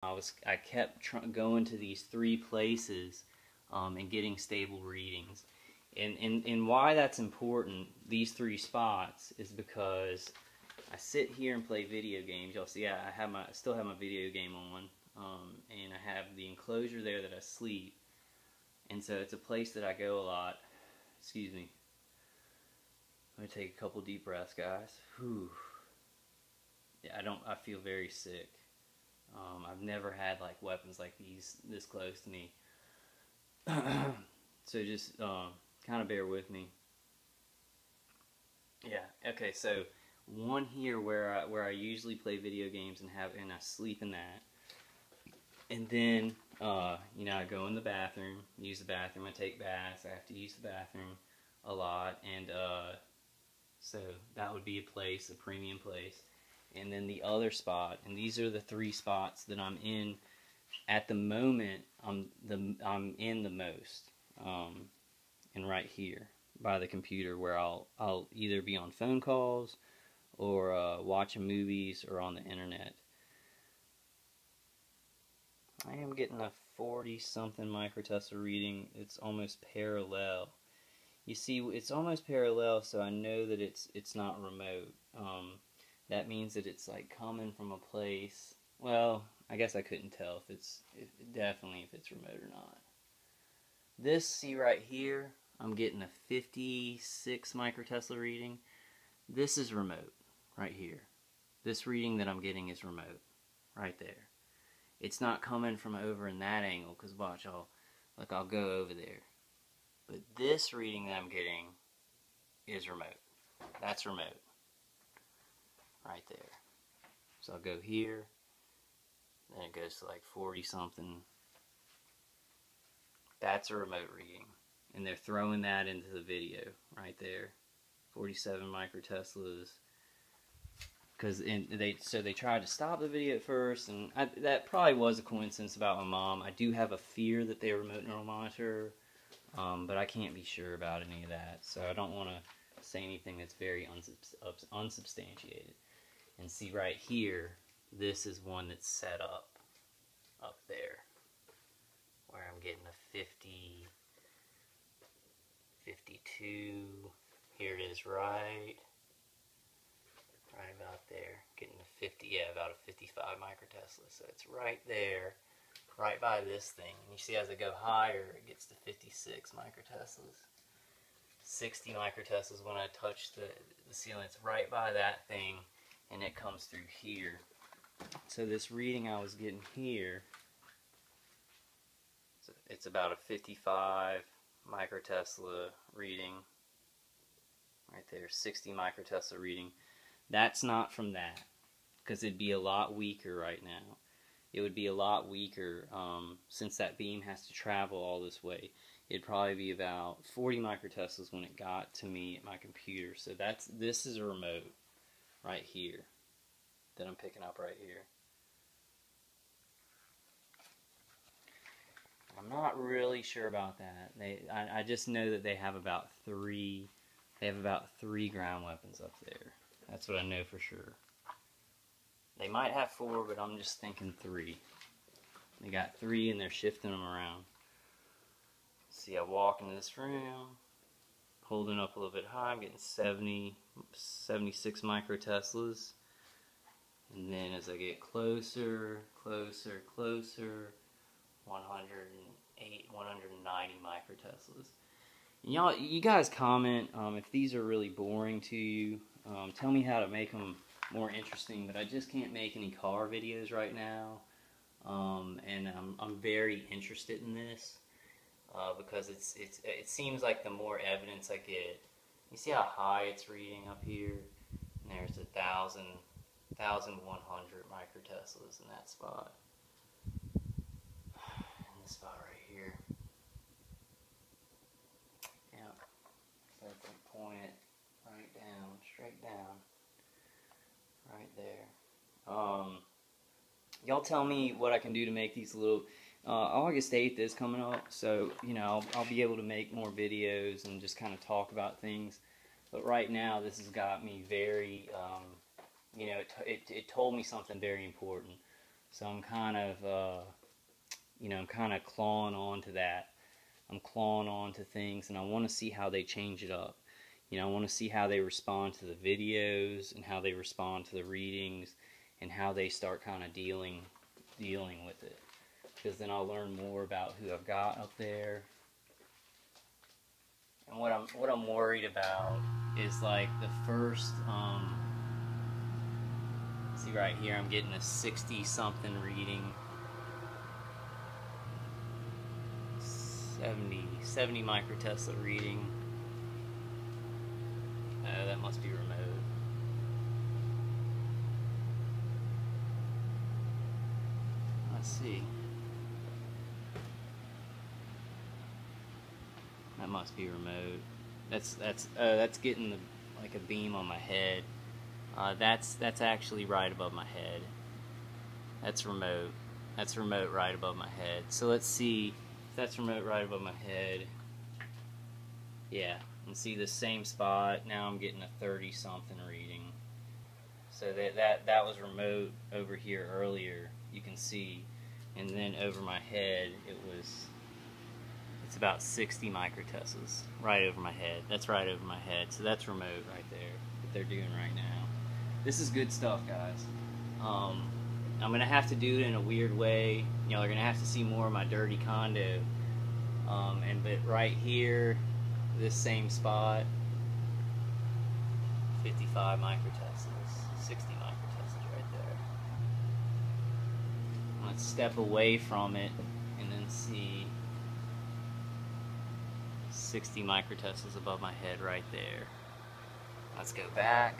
I kept going to these 3 places and getting stable readings. And why that's important, these 3 spots, is because I sit here and play video games. Y'all see, I still have my video game on, and I have the enclosure there that I sleep, and so it's a place that I go a lot. Excuse me. Let me take a couple deep breaths, guys. Whew. Yeah, I feel very sick. I've never had like weapons like these this close to me. So just kind of bear with me. Yeah. Okay. So one here where I usually play video games and I sleep in that. And then I go in the bathroom, use the bathroom. I take baths. I have to use the bathroom a lot, and so that would be a place, a premium place. And then the other spot, and these are the 3 spots that I'm in at the moment. I'm in the most, and right here by the computer, where I'll either be on phone calls or watching movies or on the internet. I am getting a 40-something microtesla reading. It's almost parallel. You see, it's almost parallel, so I know that it's not remote. That means that it's like coming from a place. Well, I guess I couldn't tell if it's remote or not. This, see right here, I'm getting a 56 microtesla reading. This is remote, right here. This reading that I'm getting is remote, right there. It's not coming from over in that angle, because watch, I'll go over there. But this reading that I'm getting is remote. That's remote. Right there. So I'll go here, then it goes to like 40-something. That's a remote reading. And they're throwing that into the video right there. 47 microteslas. So they tried to stop the video at first, and that probably was a coincidence about my mom. I do have a fear that they remote neural monitor, but I can't be sure about any of that, so I don't want to say anything that's very unsubstantiated. And see right here, this is one that's set up there, where I'm getting a 50, 52, here it is right about there, getting a 50, yeah, about a 55 microtesla, so it's right there, right by this thing. And you see as I go higher, it gets to 56 microteslas. 60 microteslas when I touch the ceiling. It's right by that thing, and it comes through here. So this reading I was getting here, it's about a 55 microtesla reading. Right there, 60 microtesla reading. That's not from that, because it'd be a lot weaker right now. It would be a lot weaker since that beam has to travel all this way. It'd probably be about 40 microteslas when it got to me at my computer. So this is a remote right here that I'm picking up right here. I'm not really sure about that. I just know that they have about 3 ground weapons up there. That's what I know for sure. They might have 4, but I'm just thinking 3. They got 3 and they're shifting them around. See, I walk into this room, holding up a little bit high, I'm getting 76 microteslas. And then as I get closer, 108, 190 microteslas. And y'all, you guys comment if these are really boring to you. Tell me how to make them more interesting, but I just can't make any car videos right now. And I'm very interested in this because it seems like the more evidence I get, you see how high it's reading up here, and there's 1,100 microteslas in that spot. In this spot right here. Yeah. So I can point it right down, straight down, right there. Y'all tell me what I can do to make these little. August 8th is coming up, so I'll be able to make more videos and just kind of talk about things. But right now, this has got me very, it told me something very important. So I'm kind of, I'm kind of clawing on to that. I'm clawing on to things, and I want to see how they change it up. I want to see how they respond to the videos and how they respond to the readings and how they start kind of dealing with it. Because then I'll learn more about who I've got up there. And what I'm worried about is like the first, see right here, I'm getting a 60 something reading. 70 microtesla reading. Oh, that must be remote. Let's see. That must be remote. That's getting like a beam on my head. That's actually right above my head. That's remote. That's remote right above my head. So let's see if that's remote right above my head. Yeah, and see the same spot. Now I'm getting a 30 something reading. So that was remote over here earlier. You can see, and then over my head it's about 60 microteslas right over my head. That's right over my head. So that's remote right there that they're doing right now. This is good stuff, guys. I'm gonna have to do it in a weird way. They're gonna have to see more of my dirty condo. But right here, this same spot, 55 microteslas, 60 microteslas right there. Let's step away from it and then see 60 microteslas above my head right there. Let's go back.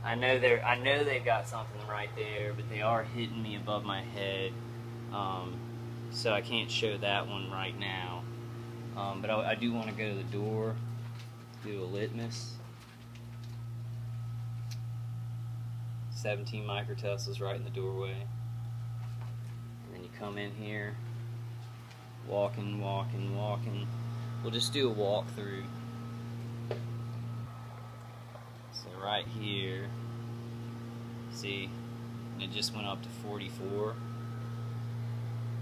I know they've got something right there, but they are hitting me above my head, so I can't show that one right now. But I do want to go to the door, do a litmus. 17 microteslas right in the doorway. And then you come in here, walking. We'll just do a walkthrough. So right here, see, it just went up to 44.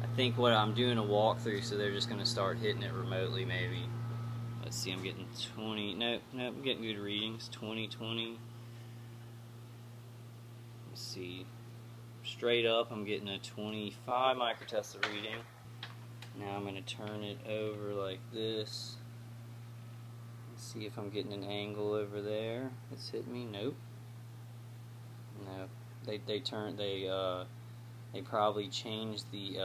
I think what I'm doing a walkthrough, so they're just going to start hitting it remotely maybe. Let's see, I'm getting 20, nope, I'm getting good readings, 20. Let's see, straight up I'm getting a 25 microtesla reading. Now I'm going to turn it over like this. See if I'm getting an angle over there. It's hitting me. Nope. No. They probably changed the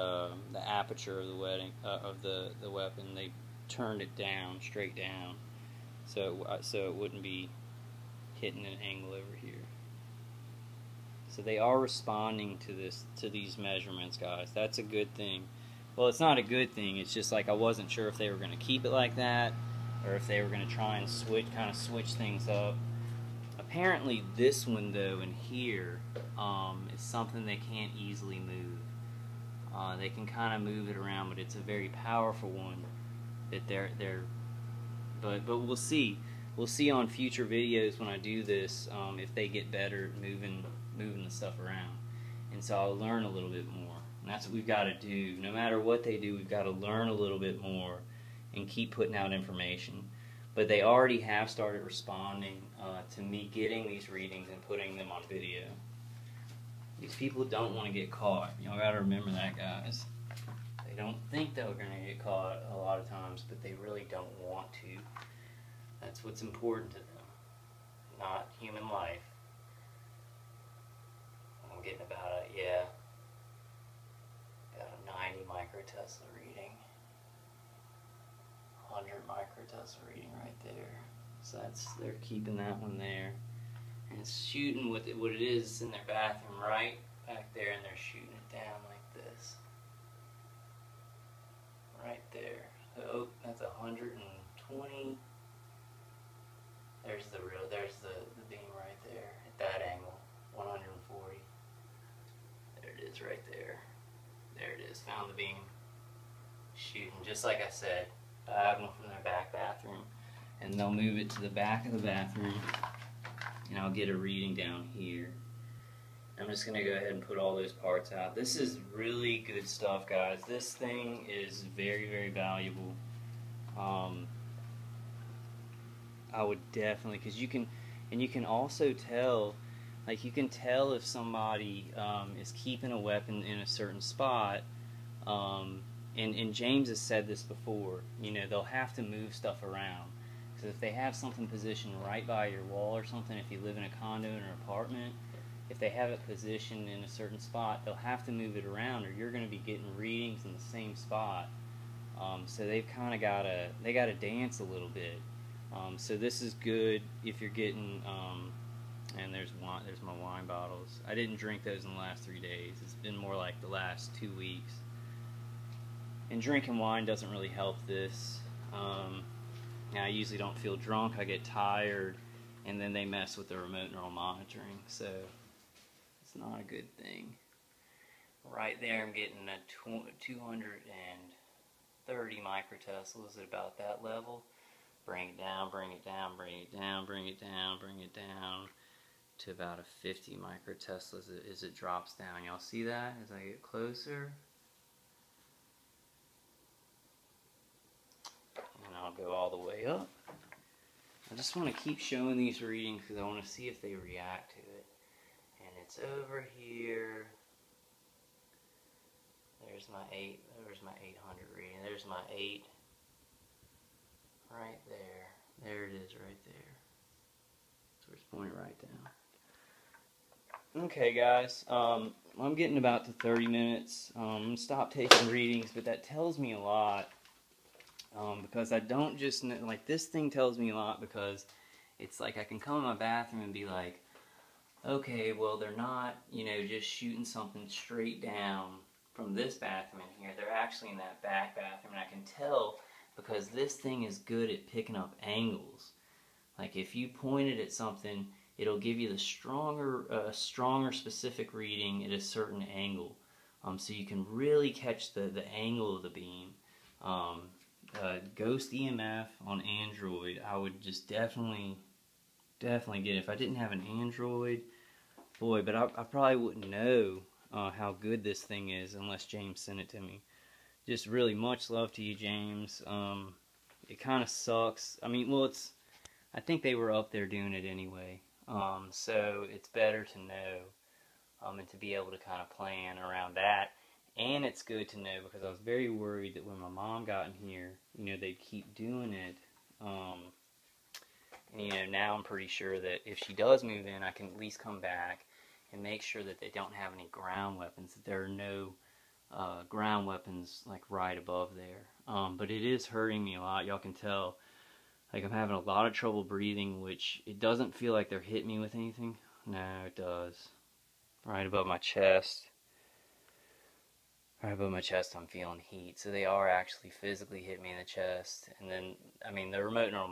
aperture of the weapon. They turned it down, straight down, so it wouldn't be hitting an angle over here. So they are responding to these measurements, guys. That's a good thing. Well, it's not a good thing. It's just like I wasn't sure if they were going to keep it like that, or if they were going to try and switch things up. Apparently this one though in here is something they can't easily move. They can kind of move it around, but it's a very powerful one that but we'll see on future videos when I do this if they get better at moving the stuff around. And so I'll learn a little bit more, and that's what we've got to do. No matter what they do, we've got to learn a little bit more and keep putting out information. But they already have started responding to me getting these readings and putting them on video. These people don't want to get caught. Y'all got to remember that, guys. They don't think they're going to get caught a lot of times, but they really don't want to. That's what's important to them, not human life. I'm getting about got a 90 microtesla reading. 100 microtesla reading right there. So they're keeping that one there. And it's shooting what it is in their bathroom right back there, and they're shooting it down like this. Right there. So, oh, that's 120. There's the beam right there at that angle. 140. There it is right there. There it is. Found the beam. Shooting just like I said. Diagonal from their back bathroom, and they'll move it to the back of the bathroom, and I'll get a reading down here. I'm just going to go ahead and put all those parts out. This is really good stuff, guys. This thing is very, very valuable. I would definitely, because you can also tell, like you can tell if somebody is keeping a weapon in a certain spot. And James has said this before, you know, they'll have to move stuff around. Because if they have something positioned right by your wall or something, if you live in a condo or an apartment, if they have it positioned in a certain spot, they'll have to move it around or you're going to be getting readings in the same spot. So they've kind of got to dance a little bit. So this is good if you're getting, and there's my wine bottles. I didn't drink those in the last 3 days. It's been more like the last 2 weeks. And drinking wine doesn't really help this. I usually don't feel drunk. I get tired, and then they mess with the remote neural monitoring. So it's not a good thing. Right there, I'm getting a 230 microteslas at about that level. Bring it down, bring it down, bring it down, bring it down, bring it down to about a 50 microteslas as it drops down. Y'all see that as I get closer? And I'll go all the way up. I just want to keep showing these readings because I want to see if they react to it. And it's over here. There's my 800 reading. There's my 8. Right there. There it is right there. So it's pointing right down. Okay guys, I'm getting about to 30 minutes. I'm going to stop taking readings, but that tells me a lot. Because I don't just know, like this thing tells me a lot because it's like I can come in my bathroom and be like, okay, well they're not, you know, just shooting something straight down from this bathroom in here. They're actually in that back bathroom, and I can tell because this thing is good at picking up angles. Like if you point it at something, it'll give you the stronger specific reading at a certain angle. So you can really catch the angle of the beam. Ghost EMF on Android, I would just definitely get it. If I didn't have an Android, boy, but I probably wouldn't know how good this thing is unless James sent it to me. Just really much love to you, James. It kind of sucks. I mean, well, I think they were up there doing it anyway. So it's better to know and to be able to kind of plan around that. And it's good to know because I was very worried that when my mom got in here, you know, they'd keep doing it. And, you know, now I'm pretty sure that if she does move in, I can at least come back and make sure that they don't have any ground weapons, that there are no ground weapons like right above there. But it is hurting me a lot. Y'all can tell. Like I'm having a lot of trouble breathing, which it doesn't feel like they're hitting me with anything. No, it does. Right above my chest. Right above my chest I'm feeling heat. So they are actually physically hitting me in the chest. And then, I mean, the remote neural